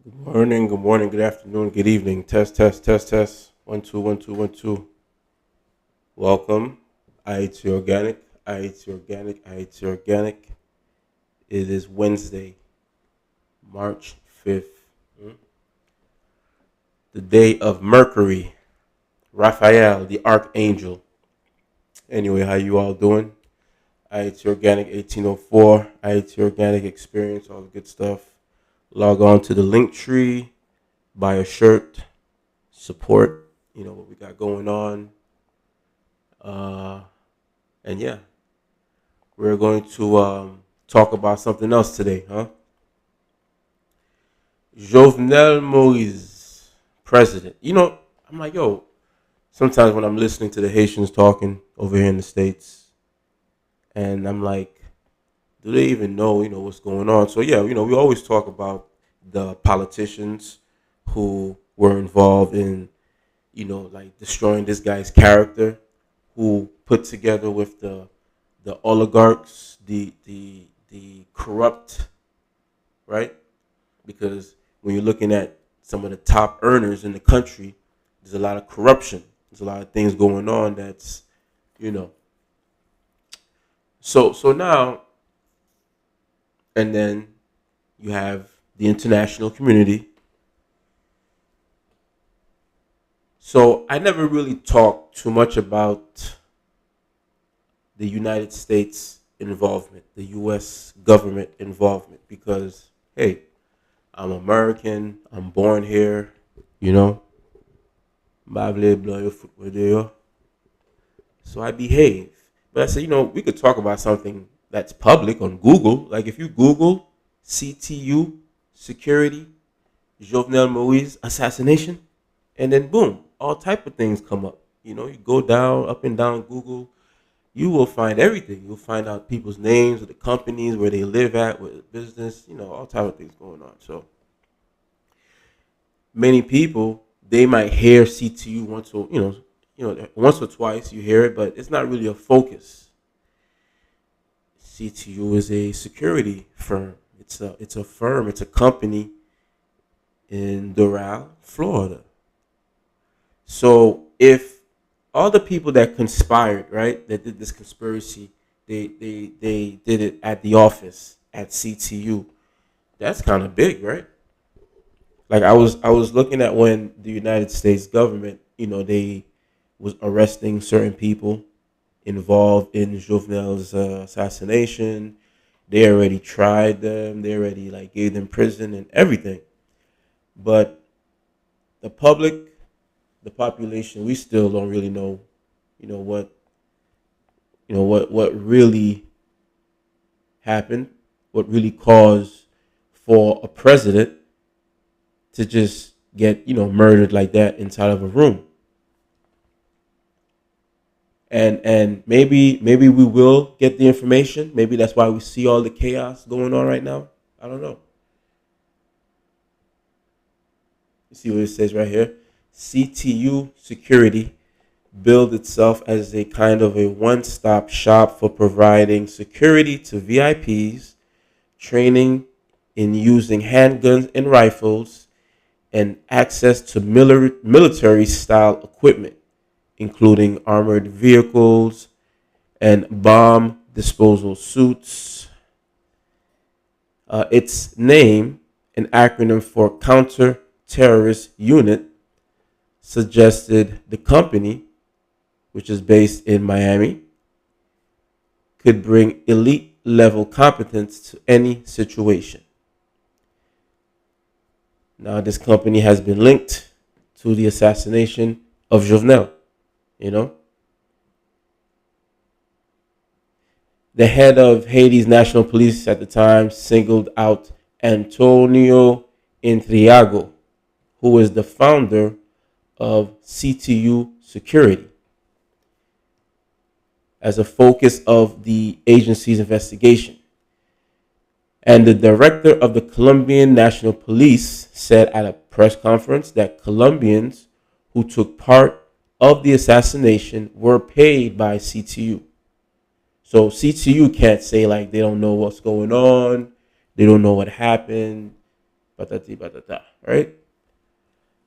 Good morning, good afternoon, good evening. Test, test, test, test. 1 2 1 2 1 2. Welcome. I eat organic. I eat organic. I eat organic. It is Wednesday, March 5th, the day of Mercury, Raphael, the Archangel. Anyway, how you all doing? I eat organic 1804. I eat organic experience, all the good stuff. Log on to the link tree, buy a shirt, support, what we got going on. Uh, and yeah, we're going to talk about something else today, huh? Jovenel Moise, president. I'm like, yo, sometimes when I'm listening to the Haitians talking over here in the States, and I'm like, do they even know, what's going on? So yeah, we always talk about the politicians who were involved in, like destroying this guy's character, who put together with the oligarchs, the corrupt, right? Because when you're looking at some of the top earners in the country, there's a lot of corruption. There's a lot of things going on that's, you know. So now, and then you have the international community. So I never really talked too much about the United States involvement, the U.S. government involvement, because hey, I'm American. I'm born here. You know, so I behave. But I said, we could talk about something that's public on Google. Like if you Google CTU Security, Jovenel Moise assassination, and then boom, all type of things come up. You go down, up and down Google, you will find everything. You'll find out people's names of the companies where they live at, with business, all type of things going on. So many people they might hear CTU once or twice. You hear it, but it's not really a focus. CTU is a security firm. It's a firm. It's a company in Doral, Florida. So if all the people that conspired, right, that did this conspiracy, they did it at the office at CTU. That's kind of big, right? Like I was looking at when the United States government, they was arresting certain people involved in Jovenel's assassination. They already tried them. They already like gave them prison and everything. But the public, the population, we still don't really know, what what really happened, what really caused for a president to just get murdered like that inside of a room. And maybe we will get the information. Maybe that's why we see all the chaos going on right now. I don't know. You see what it says right here? CTU Security billed itself as a kind of a one-stop shop for providing security to VIPs, training in using handguns and rifles, and access to military style equipment, including armored vehicles and bomb disposal suits. Its name, an acronym for Counter Terrorist Unit, suggested the company, which is based in Miami, could bring elite level competence to any situation. Now, this company has been linked to the assassination of Jovenel. You know, the head of Haiti's national police at the time singled out Antonio Intriago, who is the founder of CTU Security, as a focus of the agency's investigation. And the director of the Colombian National Police said at a press conference that Colombians who took part of the assassination were paid by CTU. So CTU can't say like they don't know what's going on, they don't know what happened, patati patata. right?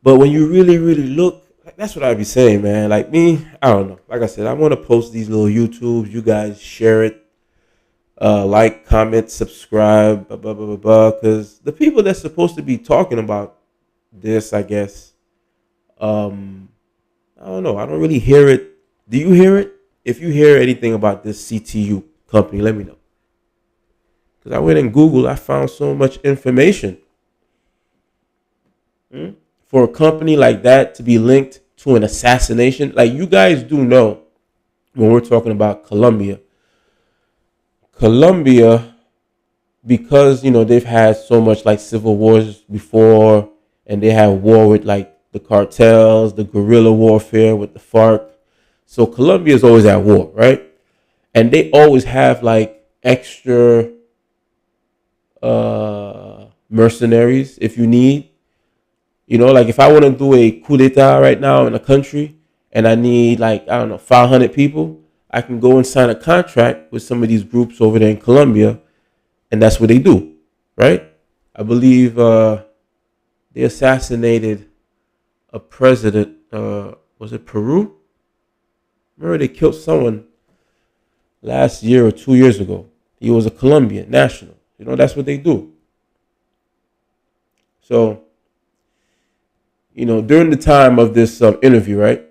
But when you really, really look, like, that's what I be saying, man. Like me, I don't know. Like I said, I want to post these little YouTubes. You guys share it, like, comment, subscribe, blah blah blah blah blah. Because the people that's supposed to be talking about this, I guess, um, I don't know. I don't really hear it. Do you hear it? If you hear anything about this CTU company, let me know. Because I went in Google, I found so much information. For a company like that to be linked to an assassination, like you guys do know, when we're talking about Colombia, because they've had so much like civil wars before, and they have war with like the cartels, the guerrilla warfare with the FARC. So Colombia is always at war, right? And they always have like extra mercenaries if you need. Like if I want to do a coup d'etat right now in a country and I need like, I don't know, 500 people, I can go and sign a contract with some of these groups over there in Colombia, and that's what they do, right? I believe they assassinated a president. Was it Peru? Remember they killed someone last year or 2 years ago. He was a Colombian national. That's what they do. So, during the time of this interview, right,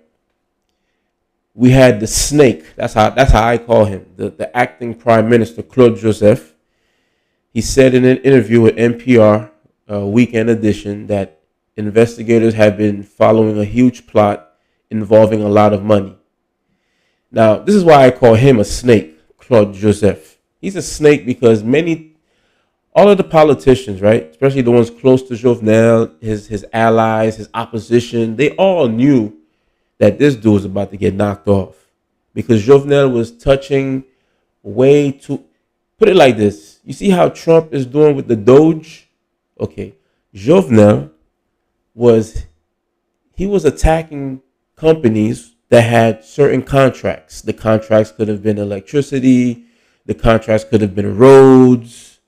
we had the snake. That's how I call him, the acting prime minister, Claude Joseph. He said in an interview with NPR, Weekend Edition, that investigators have been following a huge plot involving a lot of money. Now, this is why I call him a snake, Claude Joseph. He's a snake because all of the politicians, right, especially the ones close to Jovenel, his allies, his opposition, they all knew that this dude was about to get knocked off because Jovenel was touching way too. Put it like this: you see how Trump is doing with the Doge? Okay, Jovenel was attacking companies that had certain contracts. The contracts could have been electricity. The contracts could have been roads.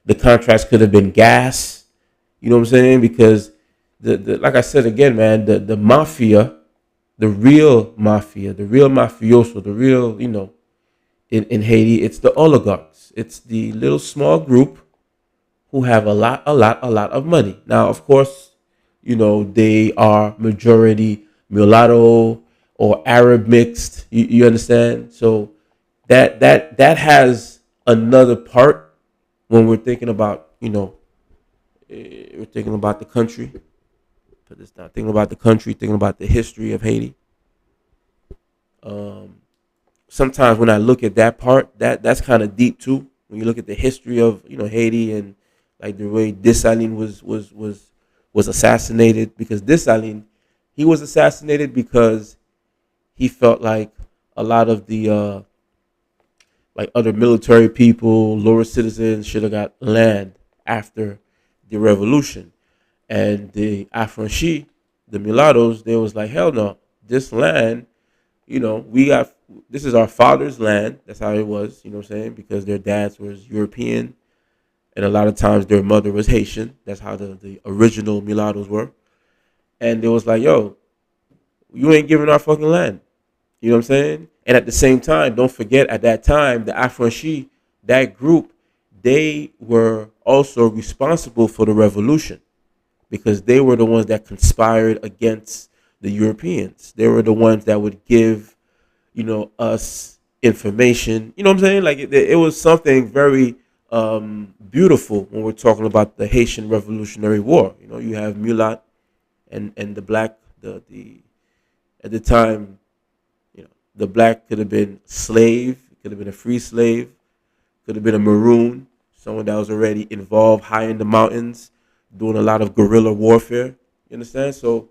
The contracts could have been gas. You know what I'm saying? Because the like I said again, man, the mafia, the real mafia, the real mafioso, the real, in Haiti, it's the oligarchs. It's the little small group who have a lot of money. Now, of course, they are majority mulatto or Arab mixed. You understand? So that has another part when we're thinking about, we're thinking about the country. But it's not thinking about the country, thinking about the history of Haiti. Sometimes when I look at that part, that's kind of deep too. When you look at the history of Haiti and like the way Dessalines was assassinated, because Dessalines, he was assassinated because he felt like a lot of the like other military people, lower citizens should have got land after the revolution. And the affranchis, the mulattoes, they was like, hell no, this land, this is our father's land. That's how it was, you know what I'm saying? Because their dads was European and a lot of times their mother was Haitian. That's how the original mulattoes were. And it was like, yo, you ain't giving our fucking land. You know what I'm saying? And at the same time, don't forget at that time, the affranchis, that group, they were also responsible for the revolution because they were the ones that conspired against the Europeans. They were the ones that would give, us information. You know what I'm saying? Like it was something very beautiful when we're talking about the Haitian Revolutionary War. You have mulat and the black, the at the time, the black could have been slave, could have been a free slave, could have been a maroon, someone that was already involved high in the mountains, doing a lot of guerrilla warfare. You understand? So,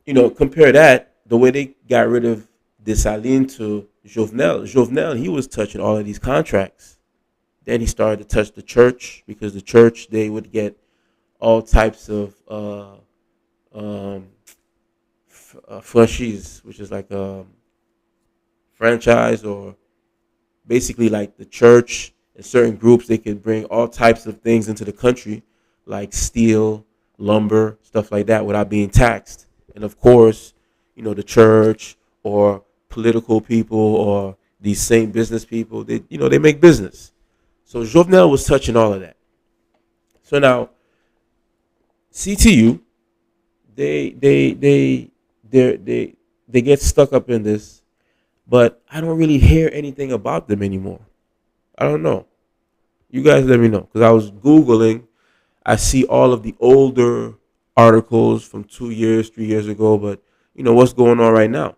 compare that, the way they got rid of Dessalines to Jovenel. Jovenel, he was touching all of these contracts. Then he started to touch the church because the church, they would get all types of franchise, which is like a franchise, or basically like the church and certain groups, they could bring all types of things into the country like steel, lumber, stuff like that without being taxed. And of course, the church or political people or these same business people, they make business. So Jovenel was touching all of that. So now CTU, they they they they get stuck up in this, but I don't really hear anything about them anymore. I don't know. You guys let me know because I was googling. I see all of the older articles from 2 years, 3 years ago, but what's going on right now.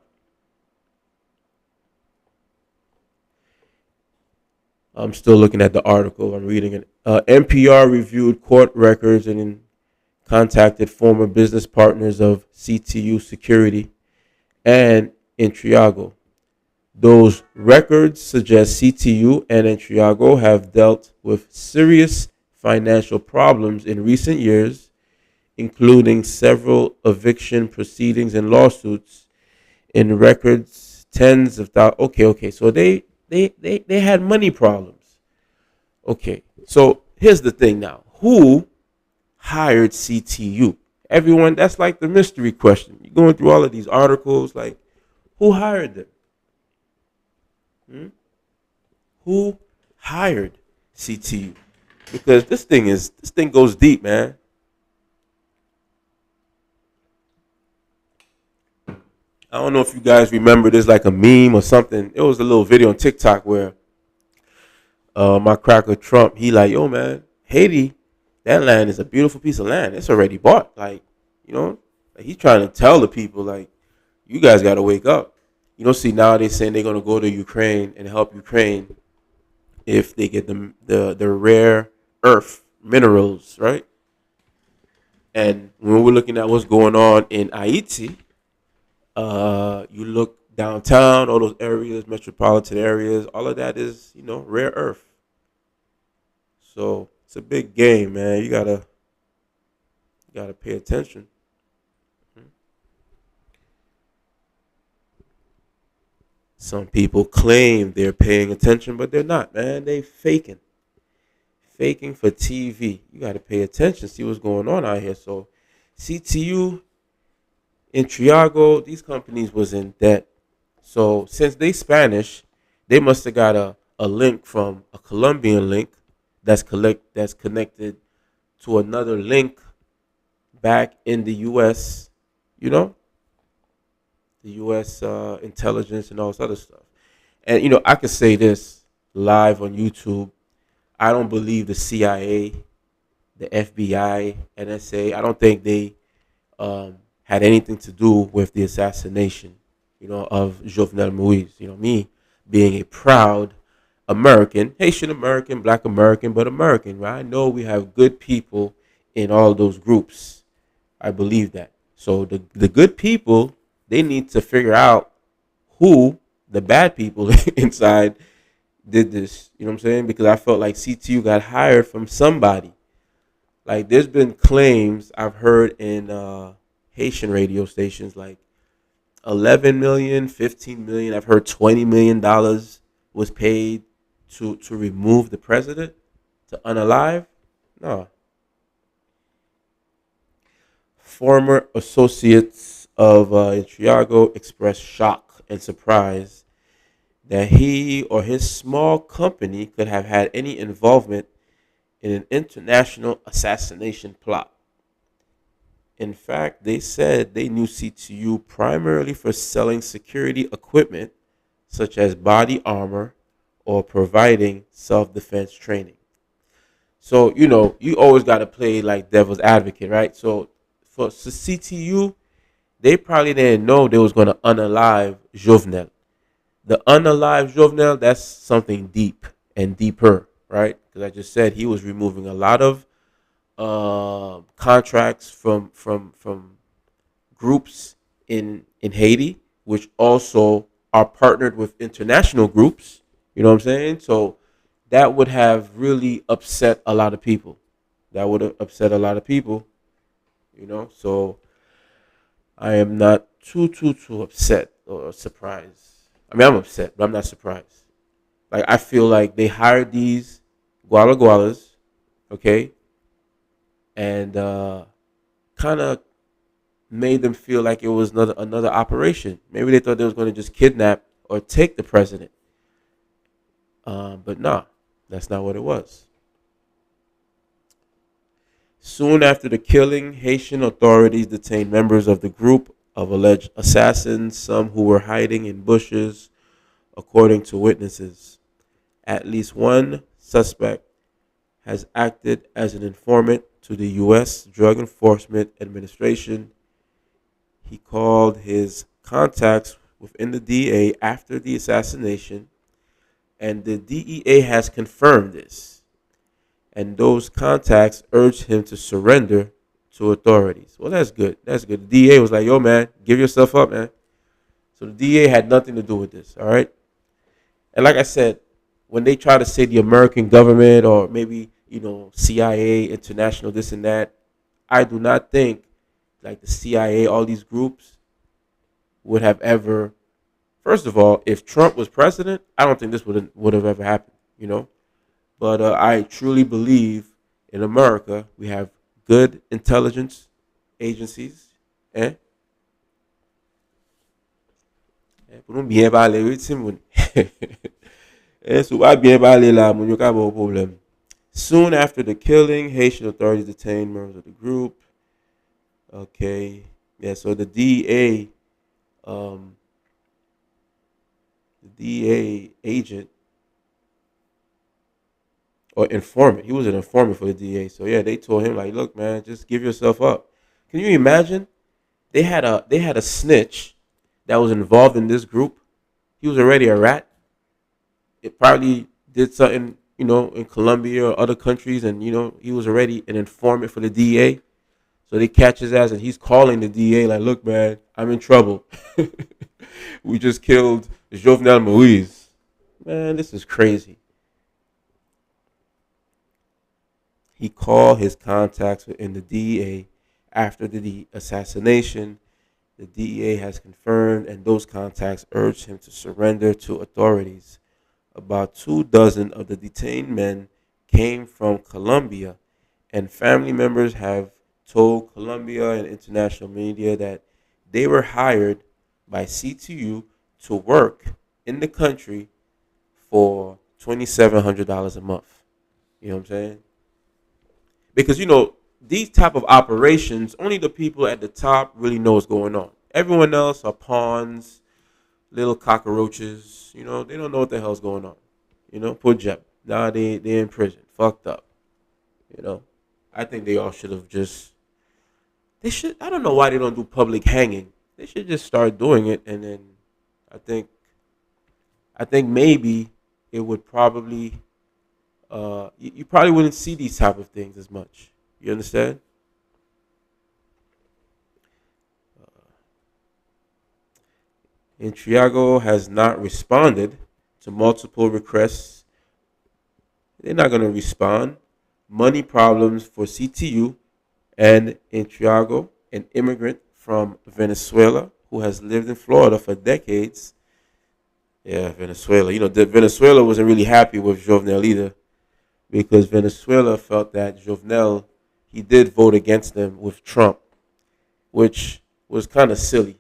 I'm still looking at the article. I'm reading it. NPR reviewed court records and contacted former business partners of CTU Security and Intriago. Those records suggest CTU and Intriago have dealt with serious financial problems in recent years, including several eviction proceedings and lawsuits in records tens of thousands. Okay. So they had money problems. Okay. So here's the thing now. Who hired CTU? Everyone, that's like the mystery question. You're going through all of these articles, like who hired them? Hmm? Who hired CTU? Because this thing goes deep, man. I don't know if you guys remember there's like a meme or something. It was a little video on TikTok where my cracker Trump, he like, yo man, Haiti, that land is a beautiful piece of land. It's already bought. Like he's trying to tell the people like, you guys gotta wake up. See now they're saying they're gonna go to Ukraine and help Ukraine if they get the rare earth minerals, right? And when we're looking at what's going on in Haiti, you look downtown, all those areas, metropolitan areas, all of that is, rare earth. So it's a big game, man. You gotta pay attention. Some people claim they're paying attention, but they're not, man. They faking for TV. You gotta pay attention, see what's going on out here. So CTU, Intriago, these companies was in debt. So since they Spanish, they must have got a link from a Colombian link that's connected to another link back in the US, you know, the US intelligence and all this other stuff. And I could say this live on YouTube. I don't believe the CIA, the FBI, NSA. I don't think they had anything to do with the assassination, of Jovenel Moise. Me being a proud American, Haitian American, Black American, but American, right? I know we have good people in all those groups. I believe that. So the good people, they need to figure out who the bad people inside did this. You know what I'm saying? Because I felt like CTU got hired from somebody. Like there's been claims I've heard in Haitian radio stations like 11 million, 15 million. I've heard $20 million was paid to remove the president, to unalive. No. Former associates of Intriago expressed shock and surprise that he or his small company could have had any involvement in an international assassination plot. In fact, they said they knew CTU primarily for selling security equipment such as body armor or providing self defense training. So, you always got to play like devil's advocate, right? So, for CTU, they probably didn't know they was going to unalive Jovenel. The unalive Jovenel, that's something deep and deeper, right? Because I just said he was removing a lot of contracts from groups in Haiti, which also are partnered with international groups. You know what I'm saying? So that would have really upset a lot of people. That would have upset a lot of people. So I am not too upset or surprised. I mean, I'm upset, but I'm not surprised. Like I feel like they hired these guala gualas, okay, and kind of made them feel like it was another operation. Maybe they thought they was going to just kidnap or take the president, but nah, that's not what it was. Soon after the killing, Haitian authorities detained members of the group of alleged assassins, some who were hiding in bushes, according to witnesses. At least one suspect has acted as an informant to the U.S. Drug Enforcement Administration. He called his contacts within the DA after the assassination, and the DEA has confirmed this. And those contacts urged him to surrender to authorities. Well, that's good. That's good. The DA was like, yo, man, give yourself up, man. So the DA had nothing to do with this, all right? And like I said, when they try to say the American government or maybe, CIA, international, this and that, I do not think like the CIA, all these groups would have ever. First of all, if Trump was president, I don't think this would have ever happened. But I truly believe in America we have good intelligence agencies. Eh? Pour nous bien parler, oui, c'est mon. So I bien parler là, mon, yo ka bon problem. Soon after the killing, Haitian authorities detained members of the group. Okay, yeah. So the DA agent or informant. He was an informant for the DA. So yeah, they told him like, look, man, just give yourself up. Can you imagine? They had a snitch that was involved in this group. He was already a rat. It probably did something, in Colombia or other countries, and he was already an informant for the DA. So they catch his ass, and he's calling the DA like, look, man, I'm in trouble. We just killed Jovenel Moise. Man, this is crazy. He called his contacts within the DEA after the assassination. The DEA has confirmed, and those contacts urged him to surrender to authorities. About 24 of the detained men came from Colombia, and family members have told Colombia and international media that they were hired by CTU to work in the country for $2,700 a month. You know what I'm saying? Because these type of operations, only the people at the top really know what's going on. Everyone else are pawns, little cockroaches. They don't know what the hell's going on. Put Jeb. Now they're in prison, fucked up. I think they all should have just. They should. I don't know why they don't do public hanging. They should just start doing it, and then I think. I think maybe it would probably. You probably wouldn't see these type of things as much. You understand? Intriago has not responded to multiple requests. They're not going to respond. Money problems for CTU and Intriago, an immigrant from Venezuela who has lived in Florida for decades. Yeah, Venezuela. Venezuela wasn't really happy with Jovenel either, because Venezuela felt that Jovenel, he did vote against them with Trump, which was kind of silly.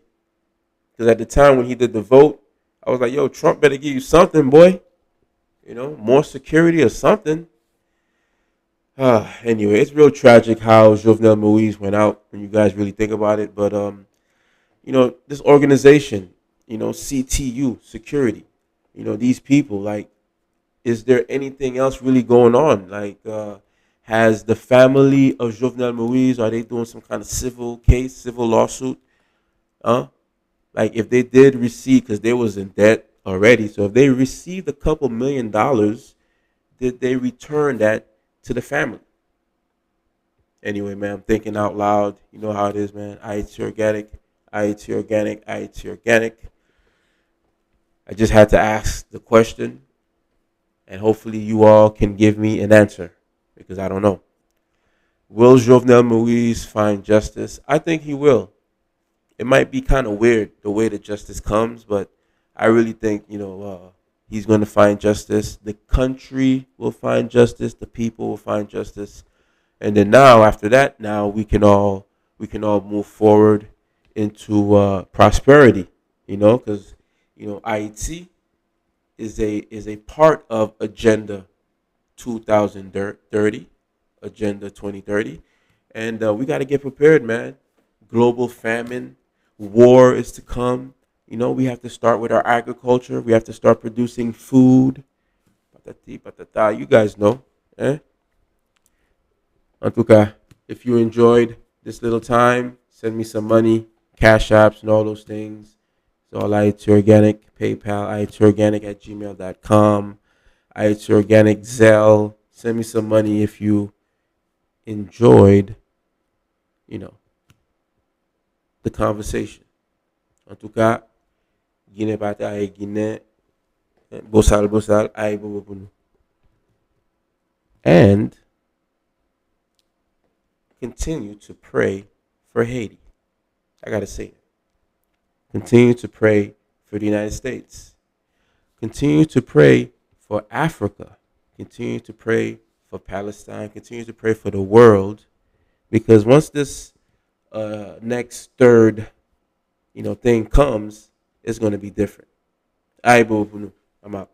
Because at the time when he did the vote, I was like, yo, Trump better give you something, boy. More security or something. Anyway, it's real tragic how Jovenel Moise went out when you guys really think about it. But, this organization, CTU Security, these people, like, is there anything else really going on? Like, has the family of Jovenel Moise, are they doing some kind of civil case, civil lawsuit? Like, if they did receive, because they was in debt already, so if they received a couple $1,000,000, did they return that to the family? Anyway, man, I'm thinking out loud. You know how it is, man. I eat organic. I eat organic. I eat organic. I just had to ask the question, and hopefully you all can give me an answer, because I don't know. Will Jovenel Moise find justice? I think he will. It might be kind of weird the way the justice comes, but I really think, he's going to find justice. The country will find justice. The people will find justice. And then now after that, now we can all move forward into prosperity. Because IT is a part of Agenda 2030, Agenda 2030, and we got to get prepared, man. Global famine, war is to come. We have to start with our agriculture. We have to start producing food. Patati patata. You guys know, eh? En tout cas, if you enjoyed this little time, send me some money, cash apps, and all those things. So all IT Organic, PayPal, itorganic at gmail.com, IT Organic, Zelle. Send me some money if you enjoyed, you know, the conversation. En tout cas, Guinée bataille, Guinée, bosal bosal, ay bobo bunu. And continue to pray for Haiti. I gotta say it. Continue to pray for the United States. Continue to pray for Africa. Continue to pray for Palestine. Continue to pray for the world, because once this next third thing comes, it's going to be different. All right, boo. I'm out.